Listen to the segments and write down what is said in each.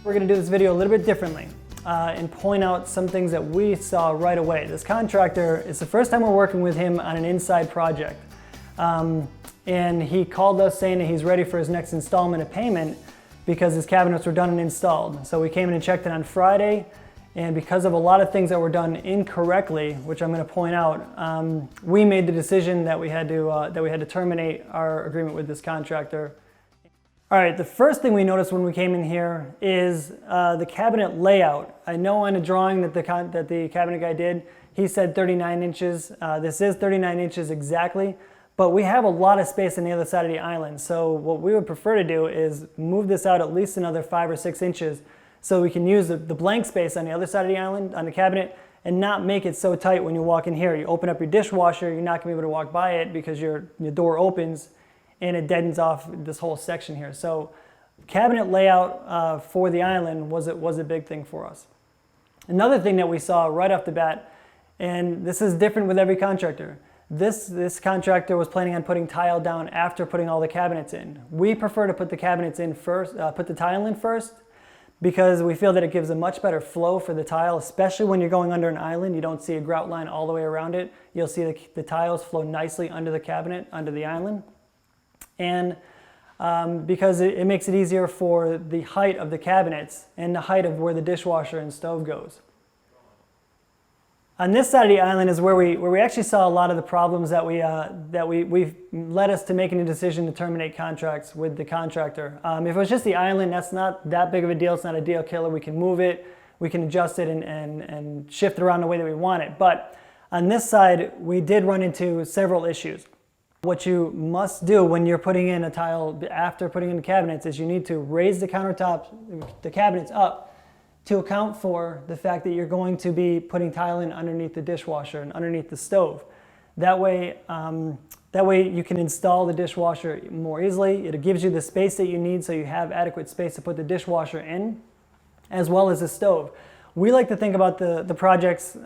We're going to do this video a little bit differently and point out some things that we saw right away. This contractor, it's the first time we're working with him on an inside project. And he called us saying that he's ready for his next installment of payment because his cabinets were done and installed. So we came in and checked it on Friday, and because of a lot of things that were done incorrectly, which I'm going to point out, we made the decision that we had to terminate our agreement with this contractor. All right, the first thing we noticed when we came in here is the cabinet layout. I know on a drawing that the cabinet guy did, he said 39 inches. This is 39 inches exactly, but we have a lot of space on the other side of the island. So what we would prefer to do is move this out at least another 5 or 6 inches so we can use the blank space on the other side of the island, on the cabinet, and not make it so tight when you walk in here. You open up your dishwasher, you're not gonna be able to walk by it because your door opens and it deadens off this whole section here. So cabinet layout for the island was a big thing for us. Another thing that we saw right off the bat, and this is different with every contractor, this contractor was planning on putting tile down after putting all the cabinets in. We prefer to put the cabinets in first, put the tile in first, because we feel that it gives a much better flow for the tile, especially when you're going under an island. You don't see a grout line all the way around it. You'll see the tiles flow nicely under the cabinet, under the island. And because it makes it easier for the height of the cabinets and the height of where the dishwasher and stove goes. On this side of the island is where we actually saw a lot of the problems that we've led us to making a decision to terminate contracts with the contractor. If it was just the island, that's not that big of a deal. It's not a deal killer. We can move it, we can adjust it and shift it around the way that we want it. But on this side, we did run into several issues. What you must do when you're putting in a tile after putting in the cabinets is you need to raise the countertops, the cabinets up, to account for the fact that you're going to be putting tile in underneath the dishwasher and underneath the stove. That way you can install the dishwasher more easily. It gives you the space that you need so you have adequate space to put the dishwasher in, as well as the stove. We like to think about the projects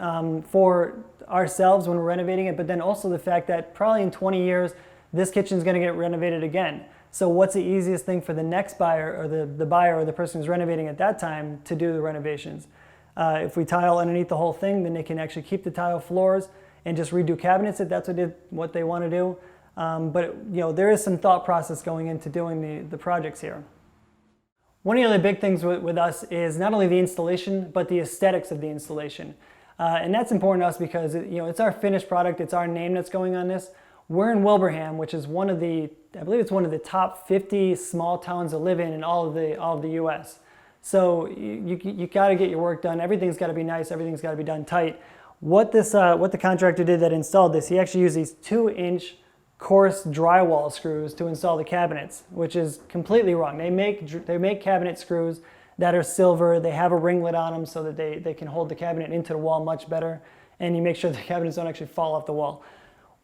for ourselves when we're renovating it, but then also the fact that probably in 20 years, this kitchen's gonna get renovated again. So what's the easiest thing for the next buyer or the buyer or the person who's renovating at that time to do the renovations? If we tile underneath the whole thing, then they can actually keep the tile floors and just redo cabinets if that's what they want to do. But you know, there is some thought process going into doing the projects here. One of the other big things with us is not only the installation, but the aesthetics of the installation. And that's important to us because it's our finished product, it's our name that's going on this. We're in Wilbraham, which is one of the, I believe it's one of the top 50 small towns to live in all of the US. So you got to get your work done. Everything's got to be nice. Everything's got to be done tight. What the contractor did that installed this, he actually used these 2-inch coarse drywall screws to install the cabinets, which is completely wrong. They make cabinet screws that are silver. They have a ringlet on them so that they can hold the cabinet into the wall much better, and you make sure the cabinets don't actually fall off the wall.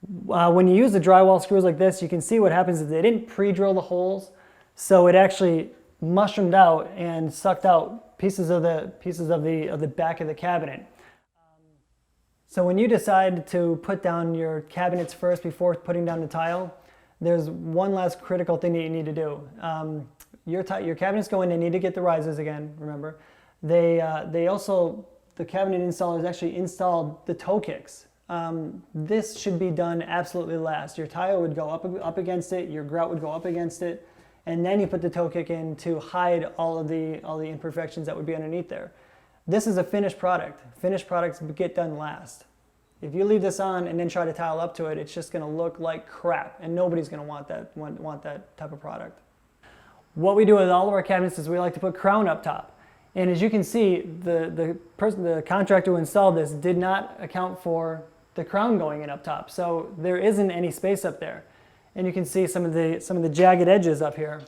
When you use the drywall screws like this, you can see what happens is they didn't pre-drill the holes, so it actually mushroomed out and sucked out pieces of the back of the cabinet. So when you decide to put down your cabinets first before putting down the tile, there's one last critical thing that you need to do. Your cabinets go in, they need to get the risers again, remember. The cabinet installers actually installed the toe kicks. This should be done absolutely last. Your tile would go up against it, your grout would go up against it, and then you put the toe kick in to hide all the imperfections that would be underneath there. This is a finished product. Finished products get done last. If you leave this on and then try to tile up to it, it's just going to look like crap, and nobody's going to want that type of product. What we do with all of our cabinets is we like to put crown up top. And as you can see, the contractor who installed this did not account for the crown going in up top. So there isn't any space up there. And you can see some of the jagged edges up here.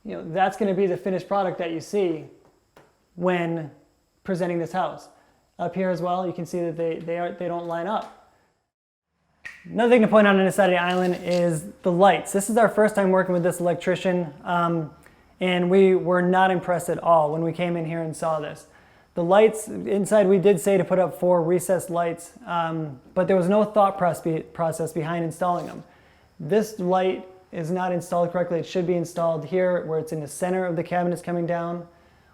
That's going to be the finished product that you see when presenting this house. Up here as well, you can see that they don't line up. Another thing to point out on this side of the island is the lights. This is our first time working with this electrician, and we were not impressed at all when we came in here and saw this. The lights inside, we did say to put up 4 recessed lights, but there was no thought process behind installing them. This light is not installed correctly. It should be installed here where it's in the center of the cabinets coming down.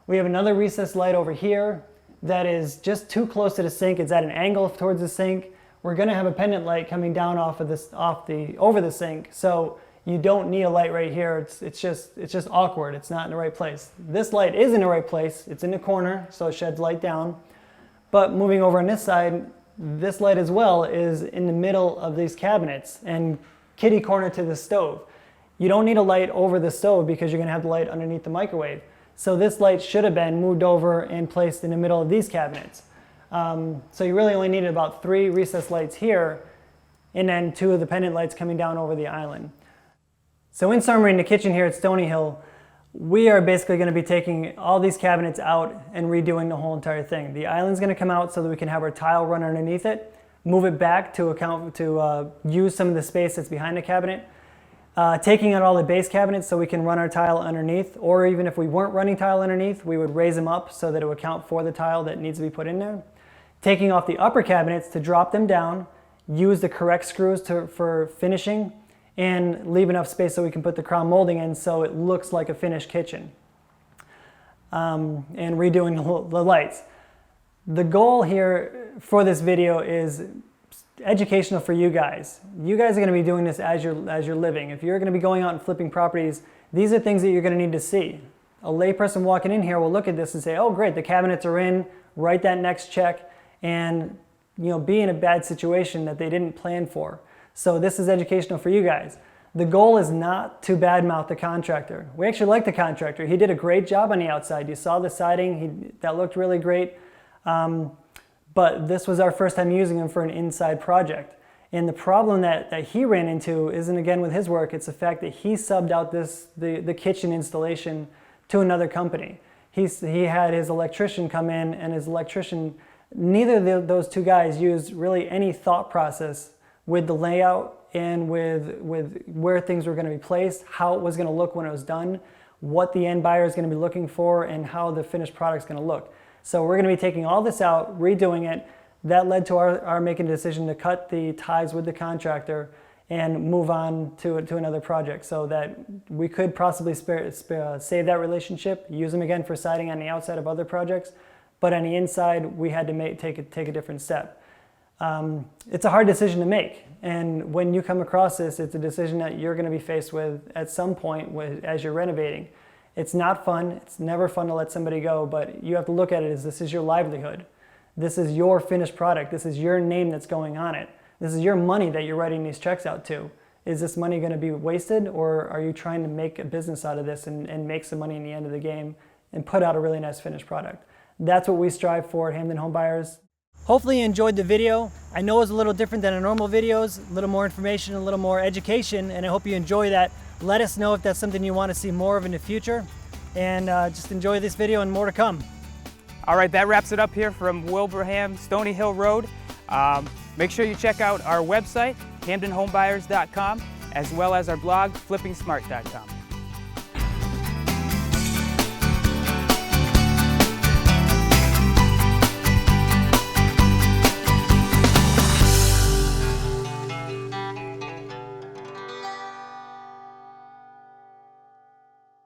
We have another recessed light over here that is just too close to the sink. It's at an angle towards the sink. We're gonna have a pendant light coming down over the sink. So you don't need a light right here. It's just awkward. It's not in the right place. This light is in the right place. It's in the corner, so it sheds light down. But moving over on this side, this light as well is in the middle of these cabinets and kitty corner to the stove. You don't need a light over the stove because you're gonna have the light underneath the microwave. So this light should have been moved over and placed in the middle of these cabinets. So you really only needed about 3 recessed lights here and then 2 of the pendant lights coming down over the island. So in summary, in the kitchen here at Stony Hill, we are basically going to be taking all these cabinets out and redoing the whole entire thing. The island's going to come out so that we can have our tile run underneath it, move it back to use some of the space that's behind the cabinet, taking out all the base cabinets so we can run our tile underneath, or even if we weren't running tile underneath, we would raise them up so that it would count for the tile that needs to be put in there. Taking off the upper cabinets to drop them down, use the correct screws for finishing, and leave enough space so we can put the crown molding in so it looks like a finished kitchen. And redoing the lights. The goal here for this video is educational for you guys. You guys are going to be doing this as you're living. If you're going to be going out and flipping properties, these are things that you're going to need to see. A layperson walking in here will look at this and say, oh great, the cabinets are in, write that next check, and be in a bad situation that they didn't plan for. So this is educational for you guys. The goal is not to badmouth the contractor. We actually like the contractor. He did a great job on the outside. You saw the siding, that looked really great. But this was our first time using him for an inside project. And the problem that he ran into isn't again with his work, it's the fact that he subbed out the kitchen installation to another company. He had his electrician come in, and his electrician, neither of those 2 guys used really any thought process with the layout and with where things were going to be placed, how it was going to look when it was done, what the end buyer is going to be looking for, and how the finished product is going to look. So we're going to be taking all this out, redoing it. That led to our making a decision to cut the ties with the contractor and move on to another project so that we could possibly save that relationship, use them again for siding on the outside of other projects, but on the inside we had to take a different step. It's a hard decision to make, and when you come across this, it's a decision that you're going to be faced with at some point as you're renovating. It's not fun. It's never fun to let somebody go, but you have to look at it as this is your livelihood. This is your finished product. This is your name that's going on it. This is your money that you're writing these checks out to. Is this money going to be wasted, or are you trying to make a business out of this and make some money in the end of the game and put out a really nice finished product? That's what we strive for at Hamden Home Buyers. Hopefully you enjoyed the video. I know it's a little different than our normal videos, a little more information, a little more education, and I hope you enjoy that. Let us know if that's something you want to see more of in the future, and just enjoy this video and more to come. All right, that wraps it up here from Wilbraham, Stony Hill Road. Make sure you check out our website, HamdenHomebuyers.com, as well as our blog, FlippingSmart.com.